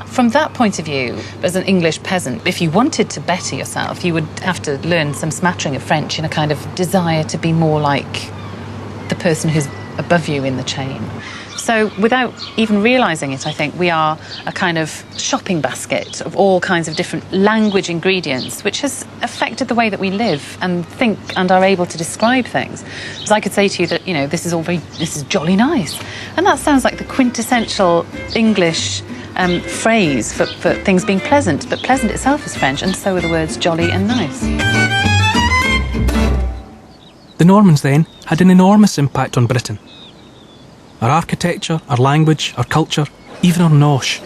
From that point of view, as an English peasant, if you wanted to better yourself, you would have to learn some smattering of French in a kind of desire to be more like the person who's above you in the chain. So without even realising it, I think we are a kind of shopping basket of all kinds of different language ingredients, which has affected the way that we live and think and are able to describe things. So I could say to you that, this is jolly nice. And that sounds like the quintessential English phrase for things being pleasant, but pleasant itself is French, and so are the words jolly and nice. The Normans then had an enormous impact on Britain. Our architecture, our language, our culture, even our nosh.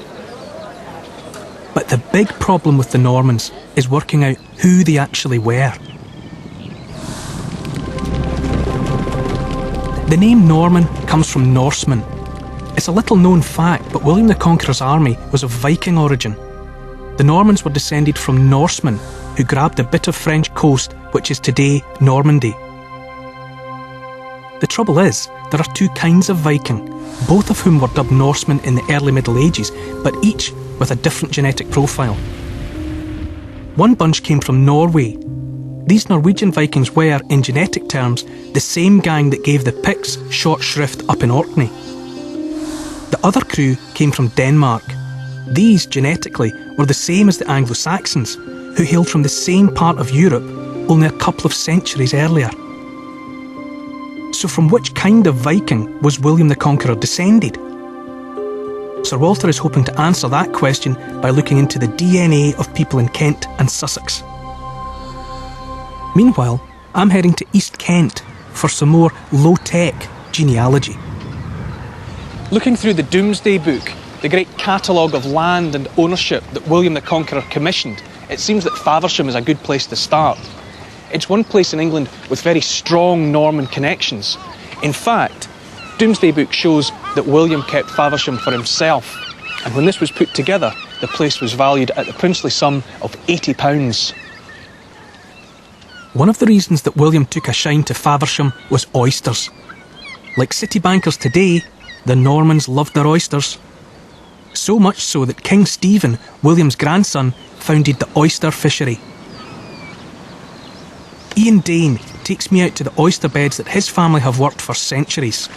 But the big problem with the Normans is working out who they actually were. The name Norman comes from Norseman. It's a little known fact, but William the Conqueror's army was of Viking origin. The Normans were descended from Norsemen who grabbed the bit of French coast which is today Normandy. The trouble is, there are two kinds of Viking, both of whom were dubbed Norsemen in the early Middle Ages, but each with a different genetic profile. One bunch came from Norway. These Norwegian Vikings were, in genetic terms, the same gang that gave the Picts short shrift up in Orkney. The other crew came from Denmark. These, genetically, were the same as the Anglo-Saxons, who hailed from the same part of Europe only a couple of centuries earlier. So from which kind of Viking was William the Conqueror descended? Sir Walter is hoping to answer that question by looking into the DNA of people in Kent and Sussex. Meanwhile, I'm heading to East Kent for some more low-tech genealogy. Looking through the Domesday Book, the great catalogue of land and ownership that William the Conqueror commissioned, it seems that Faversham is a good place to start. It's one place in England with very strong Norman connections. In fact, Domesday Book shows that William kept Faversham for himself, and when this was put together, the place was valued at the princely sum of £80. One of the reasons that William took a shine to Faversham was oysters. Like city bankers today, the Normans loved their oysters. So much so that King Stephen, William's grandson, founded the oyster fishery. Ian Dane takes me out to the oyster beds that his family have worked for centuries.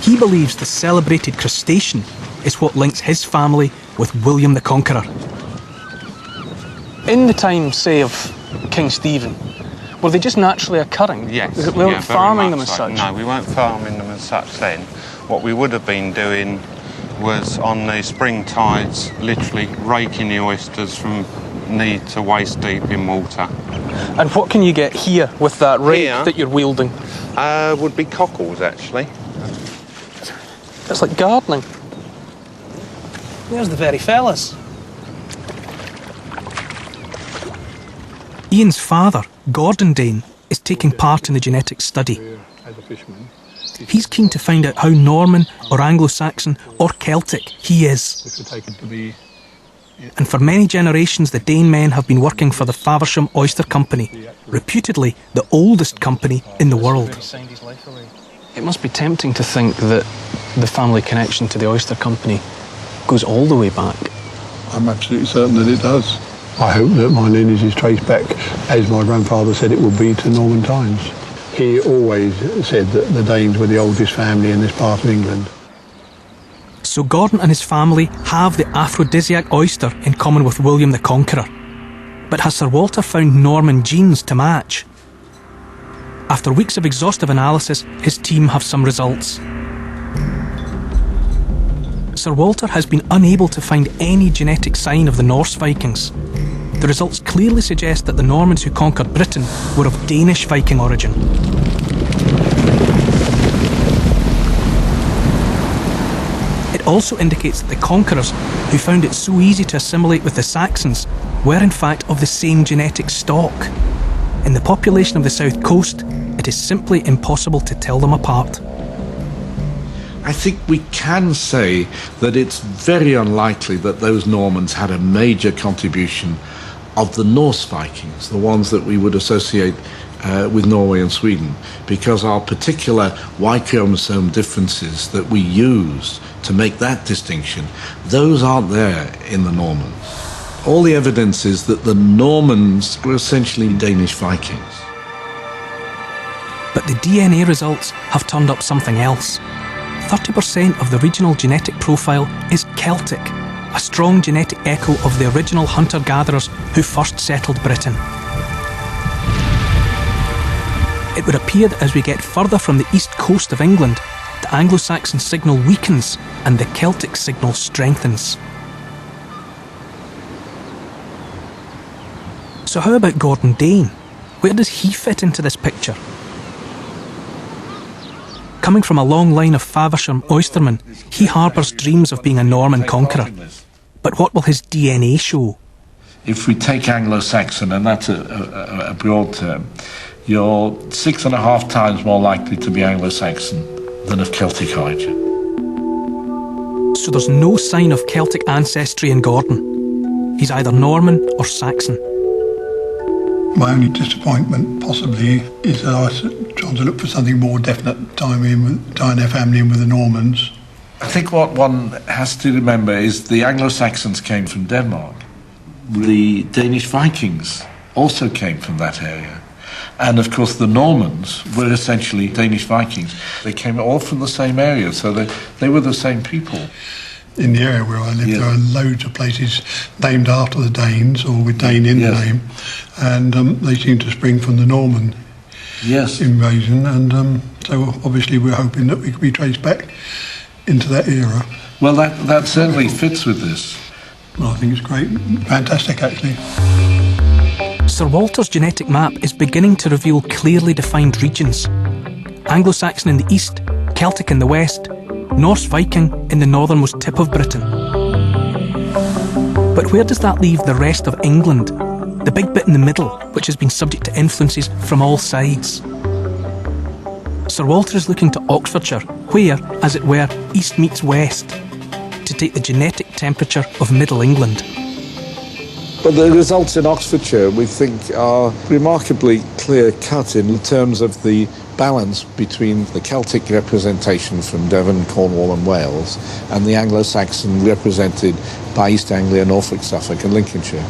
He believes the celebrated crustacean is what links his family with William the Conqueror. In the time, say, of King Stephen, were they just naturally occurring? Yes. We weren't farming them as such? No, we weren't farming them as such then. What we would have been doing was on the spring tides, literally raking the oysters from knee to waist deep in water. And what can you get here with that rake Here, that you're wielding? Would be cockles, actually. It's like gardening. There's the very fellas. Ian's father, Gordon Dane, is taking part in the genetic study. He's keen to find out how Norman or Anglo-Saxon or Celtic he is. And for many generations the Dane men have been working for the Faversham Oyster Company, reputedly the oldest company in the world. It must be tempting to think that the family connection to the Oyster Company goes all the way back. I'm absolutely certain that it does. I hope that my lineage is traced back, as my grandfather said it would be, to Norman times. He always said that the Danes were the oldest family in this part of England. So Gordon and his family have the aphrodisiac oyster in common with William the Conqueror. But has Sir Walter found Norman genes to match? After weeks of exhaustive analysis, his team have some results. Sir Walter has been unable to find any genetic sign of the Norse Vikings. The results clearly suggest that the Normans who conquered Britain were of Danish Viking origin. It also indicates that the conquerors, who found it so easy to assimilate with the Saxons, were in fact of the same genetic stock. In the population of the south coast, it is simply impossible to tell them apart. I think we can say that it's very unlikely that those Normans had a major contribution of the Norse Vikings, the ones that we would associate with Norway and Sweden, because our particular Y chromosome differences that we use to make that distinction, those aren't there in the Normans. All the evidence is that the Normans were essentially Danish Vikings. But the DNA results have turned up something else. 30% of the regional genetic profile is Celtic, a strong genetic echo of the original hunter-gatherers who first settled Britain. It would appear that as we get further from the east coast of England, the Anglo-Saxon signal weakens and the Celtic signal strengthens. So how about Gordon Dane? Where does he fit into this picture? Coming from a long line of Faversham oystermen, he harbours dreams of being a Norman conqueror. But what will his DNA show? If we take Anglo-Saxon, and that's a broad term, you're 6.5 times more likely to be Anglo-Saxon than of Celtic origin. So there's no sign of Celtic ancestry in Gordon. He's either Norman or Saxon. My only disappointment, possibly, is that I was trying to look for something more definite, tying their family in with the Normans. I think what one has to remember is the Anglo-Saxons came from Denmark. The Danish Vikings also came from that area. And of course the Normans were essentially Danish Vikings. They came all from the same area, so they were the same people. In the area where I live, there are loads of places named after the Danes or with Dane in the name, and they seem to spring from the Norman invasion, and so obviously we're hoping that we could be traced back into that era. Well, that certainly fits with this. Well, I think it's great, fantastic actually. Sir Walter's genetic map is beginning to reveal clearly defined regions. Anglo-Saxon in the east, Celtic in the west, Norse Viking in the northernmost tip of Britain. But where does that leave the rest of England? The big bit in the middle, which has been subject to influences from all sides. Sir Walter is looking to Oxfordshire, where, as it were, east meets west, to take the genetic temperature of Middle England. But the results in Oxfordshire, we think, are remarkably clear-cut in terms of the balance between the Celtic representation from Devon, Cornwall and Wales and the Anglo-Saxon represented by East Anglia, Norfolk, Suffolk and Lincolnshire.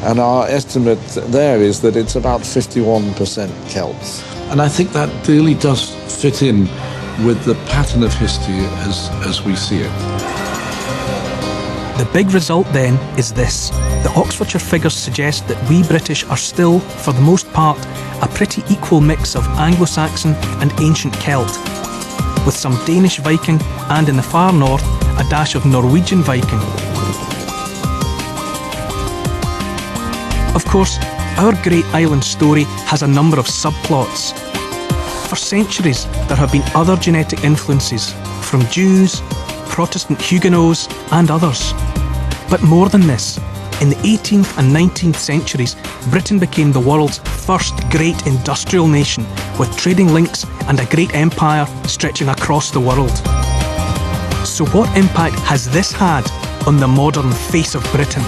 And our estimate there is that it's about 51% Celts. And I think that really does fit in with the pattern of history as we see it. The big result then is this. The Oxfordshire figures suggest that we British are still, for the most part, a pretty equal mix of Anglo-Saxon and ancient Celt, with some Danish Viking and in the far north, a dash of Norwegian Viking. Of course, our great island story has a number of subplots. For centuries, there have been other genetic influences, from Jews, Protestant Huguenots and others. But more than this, in the 18th and 19th centuries, Britain became the world's first great industrial nation, with trading links and a great empire stretching across the world. So what impact has this had on the modern face of Britain?